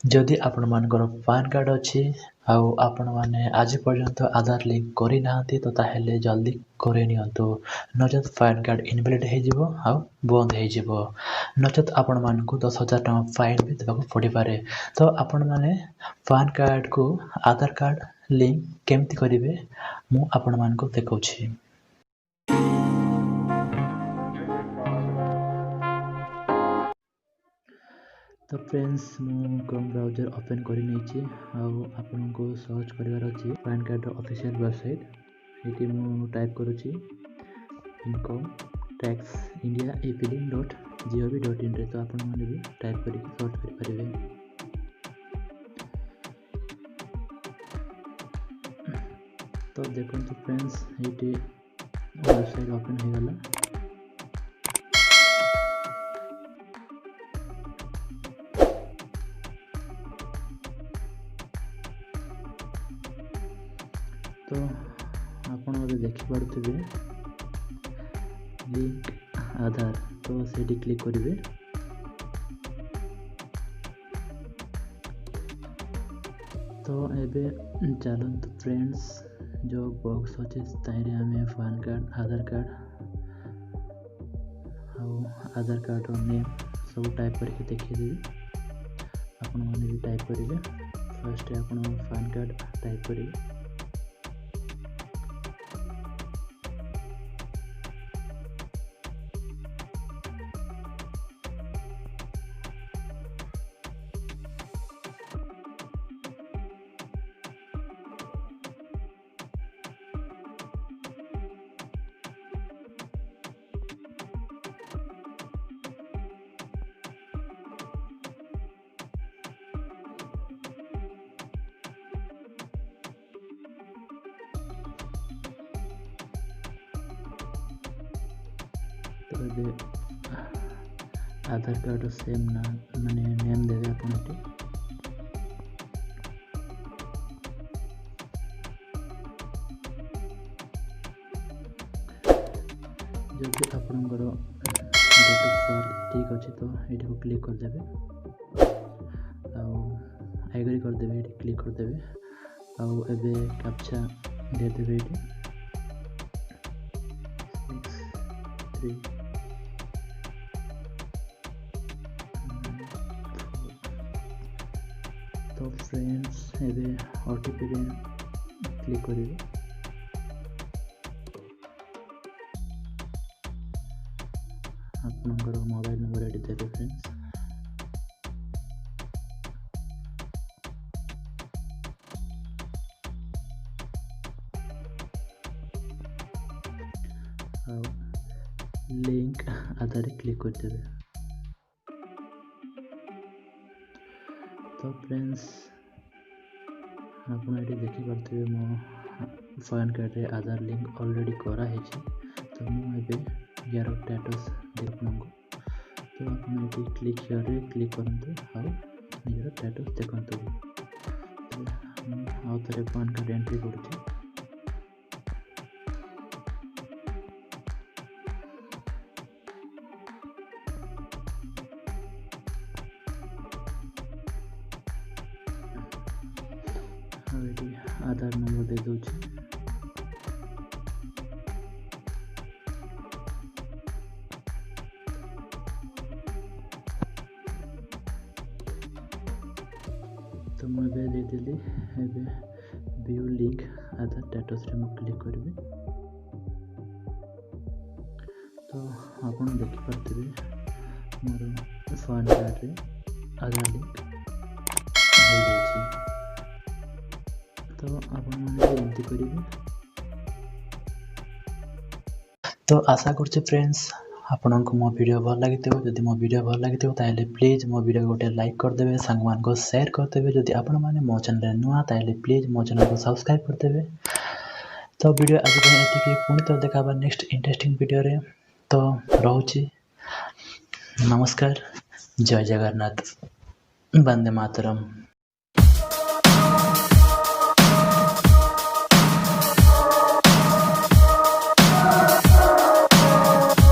जदि आपण मानकर पान कार्ड अच्छी आउ आपण मैंने आज पर्यंत आधार लिंक करना तो ताहले जल्दी करे नियंतु नचेत पान कार्ड इनवैलिड हो आउ बंद हो नचेत आपण मानक 10,000 टଙ୍କା फाइन भी देवाक पड़ पारे। तो आपण माने पान कार्ड को आधार कार्ड लिंक केमती करेंगे मु आपण मानक देखौछि। तो फ्रेंड्स मु क्रोम ब्राउजर ओपन कर आपन को सर्च करार अच्छी पैन कार्ड ऑफिशियल वेबसाइट ये मु टाइप करुच्ची इनकम टैक्स इंडिया efiling.gov.in रे। तो आपण माने भी टाइप करके सर्च कर पारे। तो देखो फ्रेंड्स ये वेबसाइट ओपन हो गला। तो आपण अभी देखिपे लिंक आधार तो से क्लिक करेंगे। तो एबे चलते फ्रेंड्स जो बॉक्स अच्छे ताइरे आम पान कार्ड आधार कार्ड नेम सब टाइप करके देखिए आपण मैंने भी टाइप करेंगे। फर्स्ट आपण पान कार्ड टाइप करेंगे। तो ये आधार कार्ड सेम ना माने नेम देवे अपन जब आपणकर डेट ऑफ बर्थ ठीक अच्छे तो ये क्लिक करदे आग्री करदे ये क्लिक करदे आउ एबे कैप्चा देदेवे ये 6 3 तो फ्रेंड्स एबे ओटीपी रे क्लिक करेंगे। आपनकर मोबाइल नंबर एडी देबे फ्रेंड्स। लिंक आधार क्लिक कर देबे। तो फ्रेंड्स आपन ये देखि पारथिबे मो पैन कार्ड रे आधार लिंक ऑलरेडी करा है। तो मुझे यार स्टेटस देखना तो आप क्लिक हियर क्लिक करते निजर स्टेटस देखते। आउ थे पैन कार्ड एंट्री कर आधार नंबर दे दूची। तो मुझे दे देली व्यू लिंक आधार स्टेटस रे क्लिक करी। तो आप देखि पारथिबे मोर पैन कार्ड रे आधार लिंक हो जाछि। तो आपण माने एमती करेंगे। तो आशा करछे फ्रेंड्स आपन को मो वीडियो भल लगी जदि मो वीडियो भल लगी ताहले प्लीज मो वीडियो गोटे लाइक कर देबे संग मान को शेयर कर देबे। जदि आपन माने मो चैनल नुआ ताहले प्लीज मो चैनल को सब्सक्राइब कर देबे। तो वीडियो आज एतिकी पुणी तो देखाबा नेक्स्ट इंटरेस्टिंग वीडियो रे। तो रहूची नमस्कार जय जगन्नाथ वंदे मातरम।